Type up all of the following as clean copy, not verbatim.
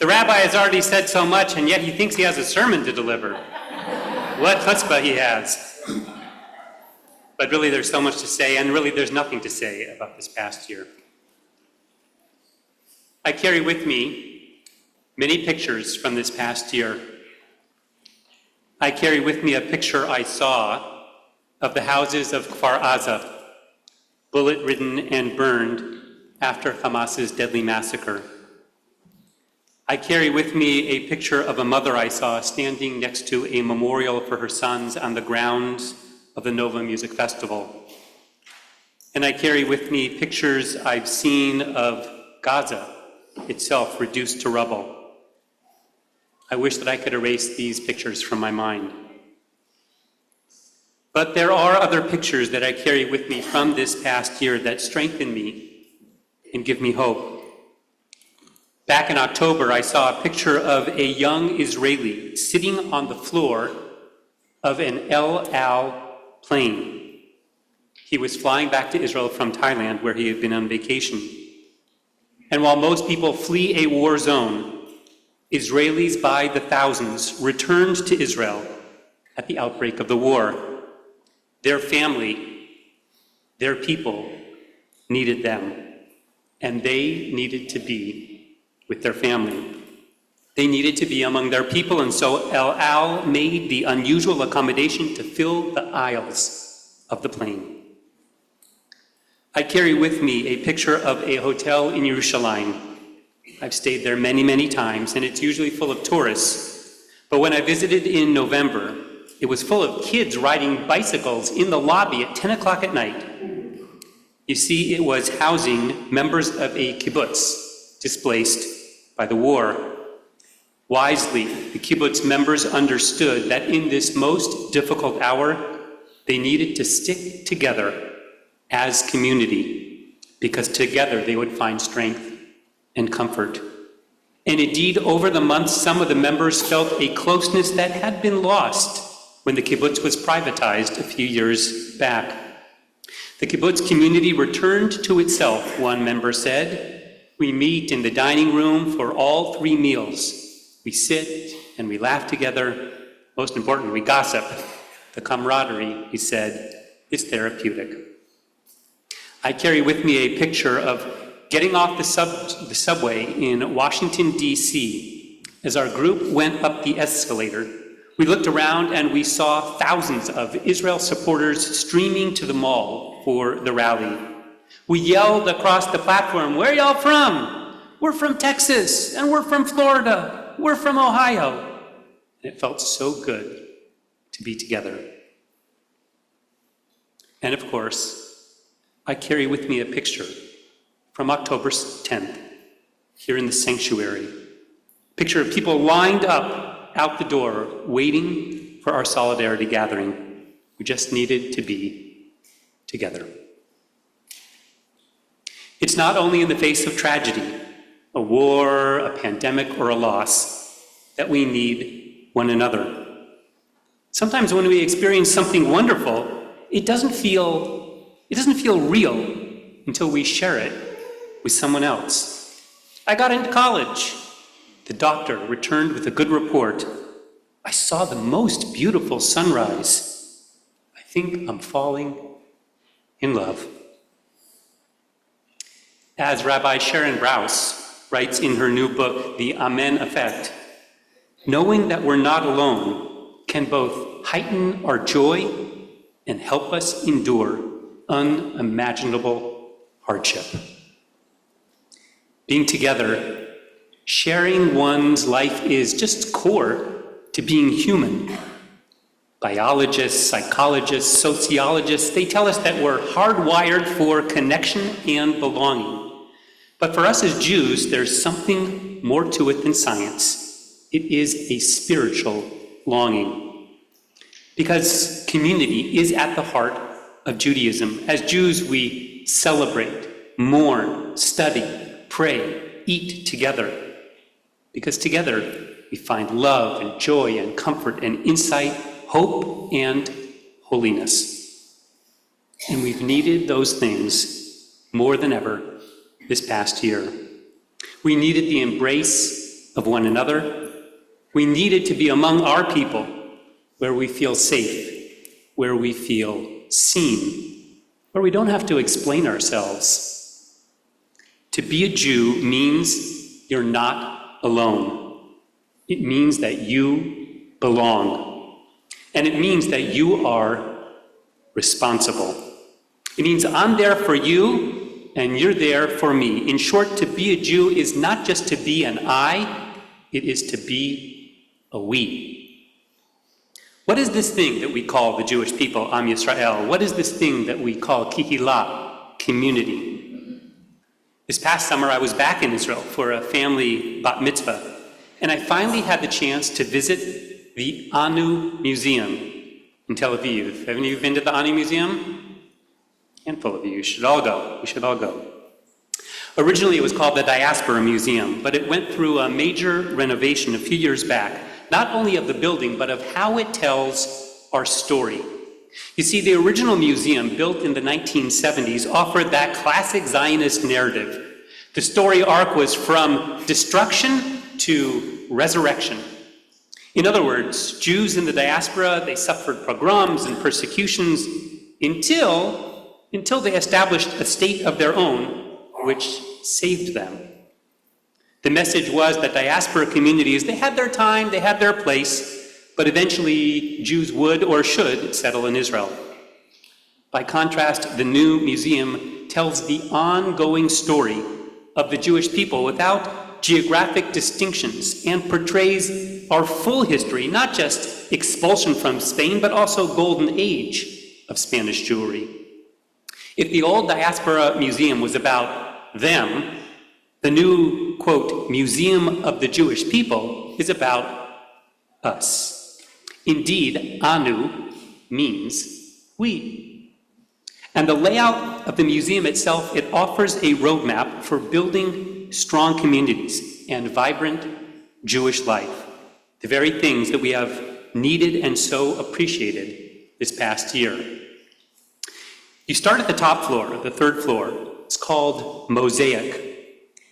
The rabbi has already said so much, and yet he thinks he has a sermon to deliver. What chutzpah he has. But really there's so much to say, and really there's nothing to say about this past year. I carry with me many pictures from this past year. I carry with me a picture I saw of the houses of Kfar Aza, bullet-ridden and burned after Hamas's deadly massacre. I carry with me a picture of a mother I saw standing next to a memorial for her sons on the grounds of the Nova Music Festival. And I carry with me pictures I've seen of Gaza itself reduced to rubble. I wish that I could erase these pictures from my mind. But there are other pictures that I carry with me from this past year that strengthen me and give me hope. Back in October, I saw a picture of a young Israeli sitting on the floor of an El Al plane. He was flying back to Israel from Thailand, where he had been on vacation. And while most people flee a war zone, Israelis by the thousands returned to Israel at the outbreak of the war. Their family, their people needed them, and they needed to be with their family. They needed to be among their people, and so El Al made the unusual accommodation to fill the aisles of the plane. I carry with me a picture of a hotel in Yerushalayim. I've stayed there many, many times, and it's usually full of tourists. But when I visited in November, it was full of kids riding bicycles in the lobby at 10 o'clock at night. You see, it was housing members of a kibbutz displaced by the war. Wisely, the kibbutz members understood that in this most difficult hour, they needed to stick together as community, because together they would find strength and comfort. And indeed, over the months, some of the members felt a closeness that had been lost when the kibbutz was privatized a few years back. The kibbutz community returned to itself, one member said. We meet in the dining room for all 3 meals. We sit and we laugh together. Most important, we gossip. The camaraderie, he said, is therapeutic. I carry with me a picture of getting off the subway in Washington, D.C. As our group went up the escalator, we looked around and we saw thousands of Israel supporters streaming to the mall for the rally. We yelled across the platform, "Where y'all from?" "We're from Texas, and we're from Florida, we're from Ohio." And it felt so good to be together. And of course, I carry with me a picture from October 10th, here in the sanctuary. A picture of people lined up out the door, waiting for our solidarity gathering. We just needed to be together. It's not only in the face of tragedy, a war, a pandemic, or a loss, that we need one another. Sometimes when we experience something wonderful, it doesn't feel real until we share it with someone else. I got into college. The doctor returned with a good report. I saw the most beautiful sunrise. I think I'm falling in love. As Rabbi Sharon Brous writes in her new book, The Amen Effect, knowing that we're not alone can both heighten our joy and help us endure unimaginable hardship. Being together, sharing one's life is just core to being human. Biologists, psychologists, sociologists, they tell us that we're hardwired for connection and belonging. But for us as Jews, there's something more to it than science. It is a spiritual longing. Because community is at the heart of Judaism. As Jews, we celebrate, mourn, study, pray, eat together. Because together we find love and joy and comfort and insight, hope and holiness. And we've needed those things more than ever this past year. We needed the embrace of one another. We needed to be among our people where we feel safe, where we feel seen, where we don't have to explain ourselves. To be a Jew means you're not alone. It means that you belong. And it means that you are responsible. It means I'm there for you and you're there for me. In short, to be a Jew is not just to be an I, it is to be a we. What is this thing that we call the Jewish people, Am Yisrael? What is this thing that we call Kihila, community? This past summer, I was back in Israel for a family bat mitzvah, and I finally had the chance to visit the Anu Museum in Tel Aviv. Haven't you been to the Anu Museum? A handful of you. You should all go. We should all go. Originally, it was called the Diaspora Museum, but it went through a major renovation a few years back, not only of the building, but of how it tells our story. You see, the original museum, built in the 1970s, offered that classic Zionist narrative. The story arc was from destruction to resurrection. In other words, Jews in the diaspora, they suffered pogroms and persecutions until they established a state of their own, which saved them. The message was that diaspora communities, they had their time, they had their place, but eventually Jews would or should settle in Israel. By contrast, the new museum tells the ongoing story of the Jewish people without geographic distinctions and portrays our full history, not just expulsion from Spain, but also golden age of Spanish Jewry. If the old diaspora museum was about them, the new, quote, Museum of the Jewish People is about us. Indeed, Anu means we. And the layout of the museum itself, it offers a roadmap for building strong communities and vibrant Jewish life, the very things that we have needed and so appreciated this past year. You start at the top floor, the third floor. It's called Mosaic.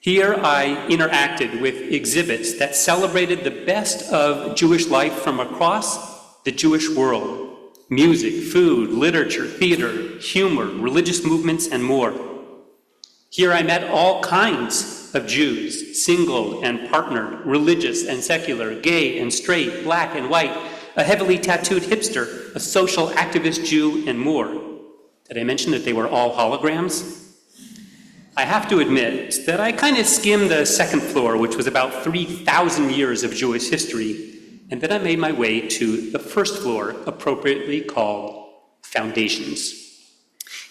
Here I interacted with exhibits that celebrated the best of Jewish life from across the Jewish world. Music, food, literature, theater, humor, religious movements, and more. Here I met all kinds of Jews, single and partnered, religious and secular, gay and straight, black and white, a heavily tattooed hipster, a social activist Jew, and more. Did I mention that they were all holograms? I have to admit that I kind of skimmed the second floor, which was about 3,000 years of Jewish history, and then I made my way to the first floor, appropriately called Foundations.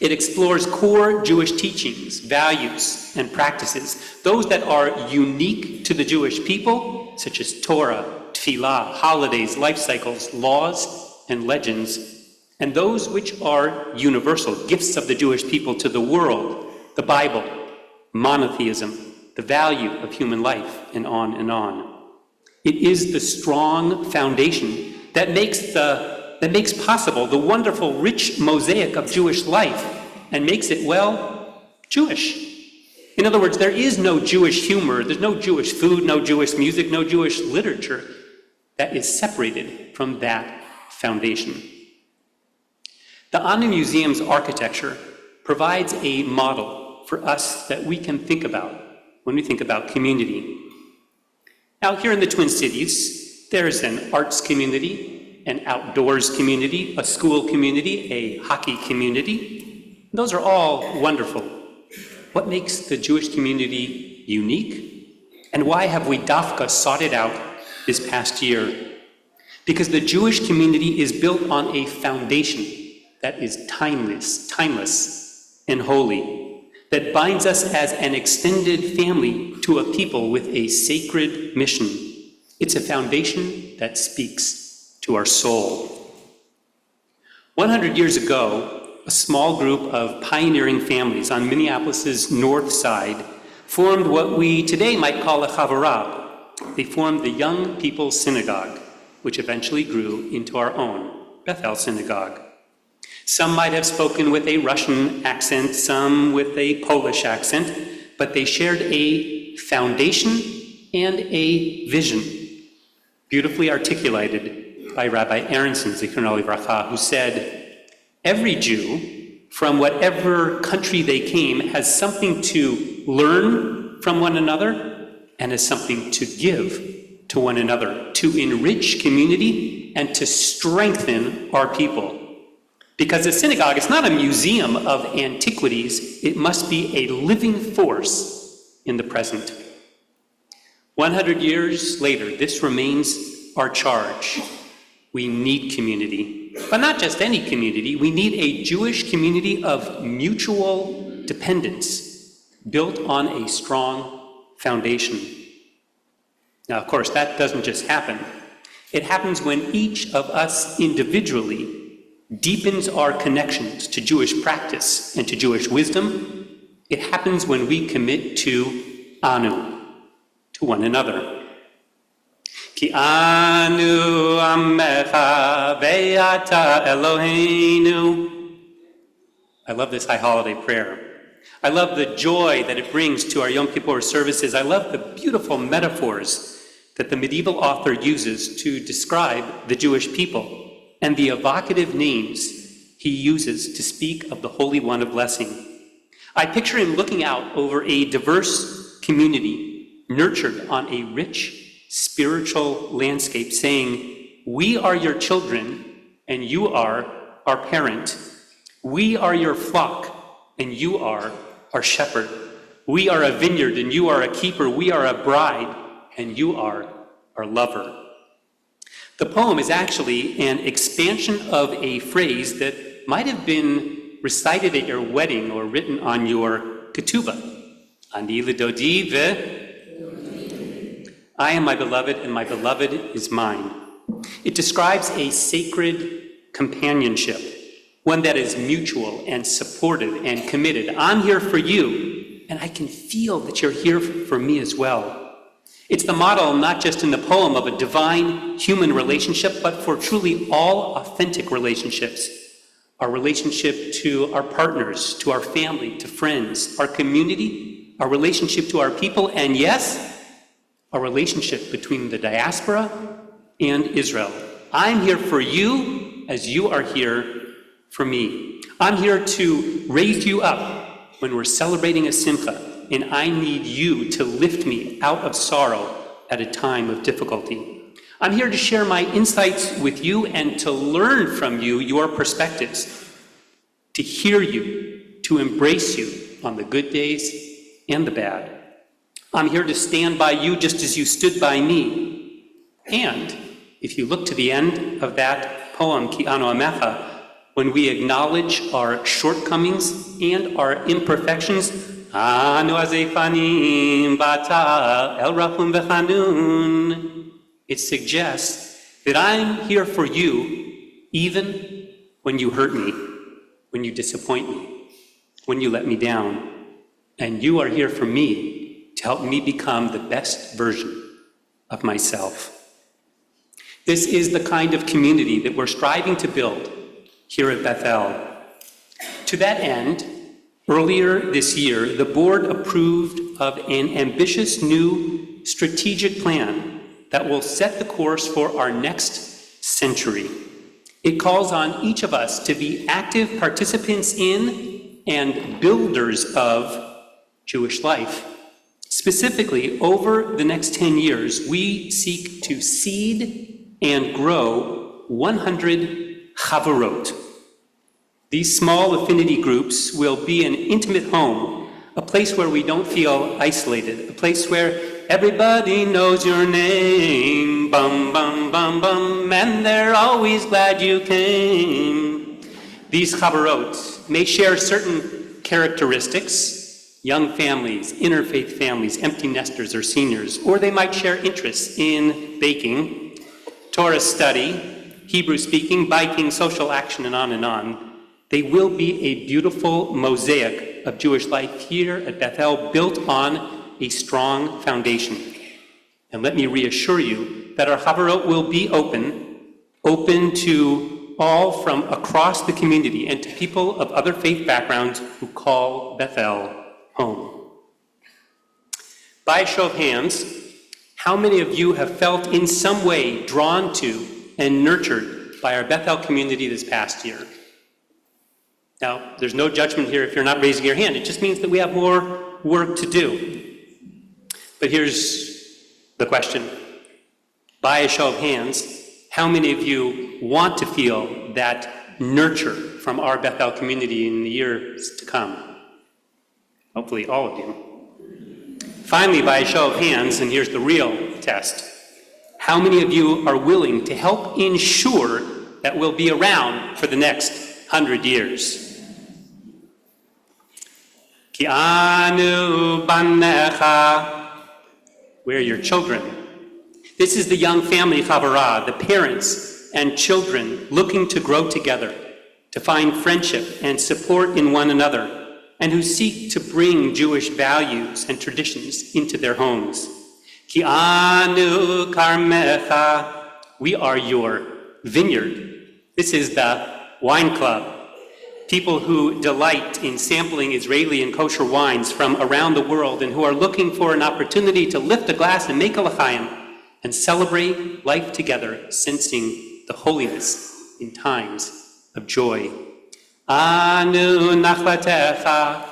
It explores core Jewish teachings, values, and practices, those that are unique to the Jewish people, such as Torah, Tefillah, holidays, life cycles, laws, and legends, and those which are universal, gifts of the Jewish people to the world, the Bible, monotheism, the value of human life, and on and on. It is the strong foundation that makes possible the wonderful, rich mosaic of Jewish life and makes it, well, Jewish. In other words, there is no Jewish humor, there's no Jewish food, no Jewish music, no Jewish literature that is separated from that foundation. The Anu Museum's architecture provides a model for us that we can think about when we think about community. Now, here in the Twin Cities, there's an arts community, an outdoors community, a school community, a hockey community. Those are all wonderful. What makes the Jewish community unique? And why have we dafka sought it out this past year? Because the Jewish community is built on a foundation that is timeless, and holy, that binds us as an extended family to a people with a sacred mission. It's a foundation that speaks to our soul. 100 years ago, a small group of pioneering families on Minneapolis's north side formed what we today might call a chavarah. They formed the Young People's Synagogue, which eventually grew into our own Bethel Synagogue. Some might have spoken with a Russian accent, some with a Polish accent, but they shared a foundation and a vision, beautifully articulated by Rabbi Aronson, Zichrono Livracha, who said, every Jew, from whatever country they came, has something to learn from one another and has something to give to one another, to enrich community and to strengthen our people. Because the synagogue is not a museum of antiquities, it must be a living force in the present. 100 years later, this remains our charge. We need community, but not just any community. We need a Jewish community of mutual dependence built on a strong foundation. Now, of course, that doesn't just happen. It happens when each of us individually deepens our connections to Jewish practice and to Jewish wisdom. It happens when we commit to anu, to one another. Ki anu amecha ve'ata Eloheinu. I love this high holiday prayer. I love the joy that it brings to our Yom Kippur services. I love the beautiful metaphors that the medieval author uses to describe the Jewish people and the evocative names he uses to speak of the Holy One of Blessing. I picture him looking out over a diverse community nurtured on a rich spiritual landscape, saying, we are your children and you are our parent. We are your flock and you are our shepherd. We are a vineyard and you are a keeper. We are a bride and you are our lover. The poem is actually an expansion of a phrase that might have been recited at your wedding or written on your ketubah. Ani lidodi I am my beloved and my beloved is mine. It describes a sacred companionship, one that is mutual and supportive and committed. I'm here for you, and I can feel that you're here for me as well. It's the model not just in the poem of a divine human relationship, but for truly all authentic relationships. Our relationship to our partners, to our family, to friends, our community, our relationship to our people, and yes, our relationship between the diaspora and Israel. I'm here for you as you are here for me. I'm here to raise you up when we're celebrating a simcha, and I need you to lift me out of sorrow at a time of difficulty. I'm here to share my insights with you and to learn from you your perspectives, to hear you, to embrace you on the good days and the bad. I'm here to stand by you just as you stood by me. And if you look to the end of that poem, Ki anu amecha, when we acknowledge our shortcomings and our imperfections, anu azefanim bata el rachum v'chanun, it suggests that I'm here for you even when you hurt me, when you disappoint me, when you let me down. And you are here for me to help me become the best version of myself. This is the kind of community that we're striving to build here at Bethel. To that end, earlier this year, the board approved of an ambitious new strategic plan that will set the course for our next century. It calls on each of us to be active participants in and builders of Jewish life. Specifically, over the next 10 years, we seek to seed and grow 100 chavarot. These small affinity groups will be an intimate home, a place where we don't feel isolated, a place where everybody knows your name, bum, bum, bum, bum, and they're always glad you came. These chavarot may share certain characteristics: young families, interfaith families, empty nesters or seniors, or they might share interests in baking, Torah study, Hebrew speaking, biking, social action, and on and on. They will be a beautiful mosaic of Jewish life here at Bethel, built on a strong foundation. And let me reassure you that our chavarot will be open to all from across the community and to people of other faith backgrounds who call Bethel home. By a show of hands, How many of you have felt in some way drawn to and nurtured by our Bethel community this past year? Now, there's no judgment here if you're not raising your hand. It just means that we have more work to do. But here's the question. By a show of hands, how many of you want to feel that nurture from our Bethel community in the years to come? Hopefully all of you. Finally, by a show of hands, and here's the real test, how many of you are willing to help ensure that we'll be around for the next 100 years? Ki anu banecha, we're your children. This is the young family chavara, the parents and children looking to grow together, to find friendship and support in one another, and who seek to bring Jewish values and traditions into their homes. Ki anu karmecha, we are your vineyard. This is the wine club. People who delight in sampling Israeli and kosher wines from around the world and who are looking for an opportunity to lift a glass and make a l'chaim and celebrate life together, sensing the holiness in times of joy. Anu nachlatecha,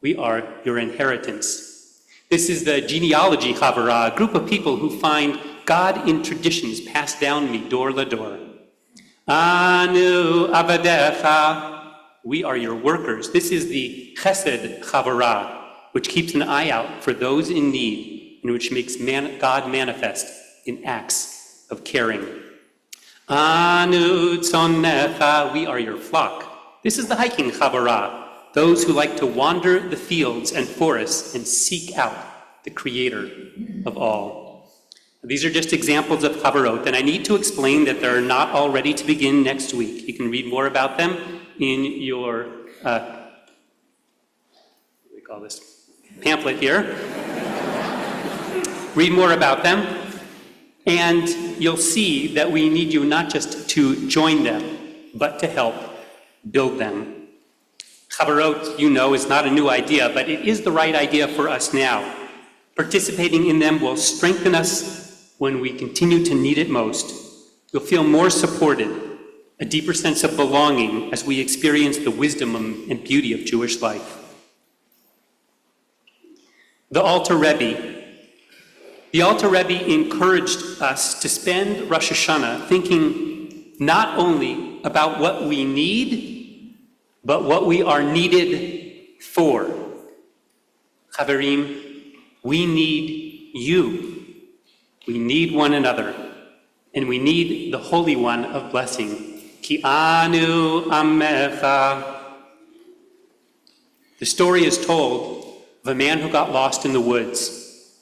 we are your inheritance. This is the genealogy chavara, a group of people who find God in traditions passed down midor lador. Anu avadecha, we are your workers. This is the chesed chavara, which keeps an eye out for those in need and which makes God manifest in acts of caring. Anu tzonecha, we are your flock. This is the hiking chavara, those who like to wander the fields and forests and seek out the creator of all. These are just examples of chavarot, and I need to explain that they're not all ready to begin next week. You can read more about them in your, what do we call this, pamphlet here. Read more about them, and you'll see that we need you not just to join them, but to help build them. Chavarot, you know, is not a new idea, but it is the right idea for us now. Participating in them will strengthen us when we continue to need it most. You'll feel more supported, a deeper sense of belonging as we experience the wisdom and beauty of Jewish life. The Alter Rebbe encouraged us to spend Rosh Hashanah thinking not only about what we need, but what we are needed for. Chaverim, we need you. We need one another, and we need the Holy One of blessing. Ki anu amecha. The story is told of a man who got lost in the woods.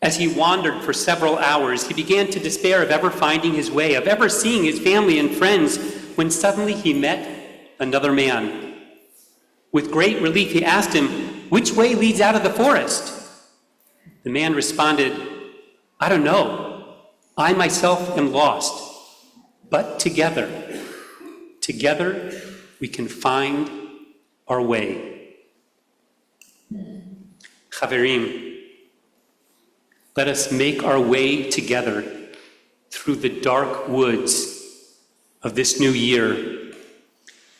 As he wandered for several hours, he began to despair of ever finding his way, of ever seeing his family and friends, when suddenly he met another man. With great relief, he asked him, "Which way leads out of the forest?" The man responded, "I don't know. I myself am lost. But together we can find our way." Chaverim, let us make our way together through the dark woods of this new year.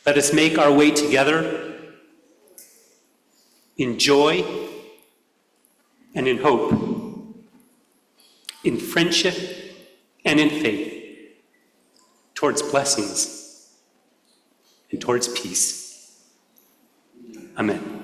Let us make our way together in joy and in hope, in friendship and in faith, towards blessings and towards peace. Amen.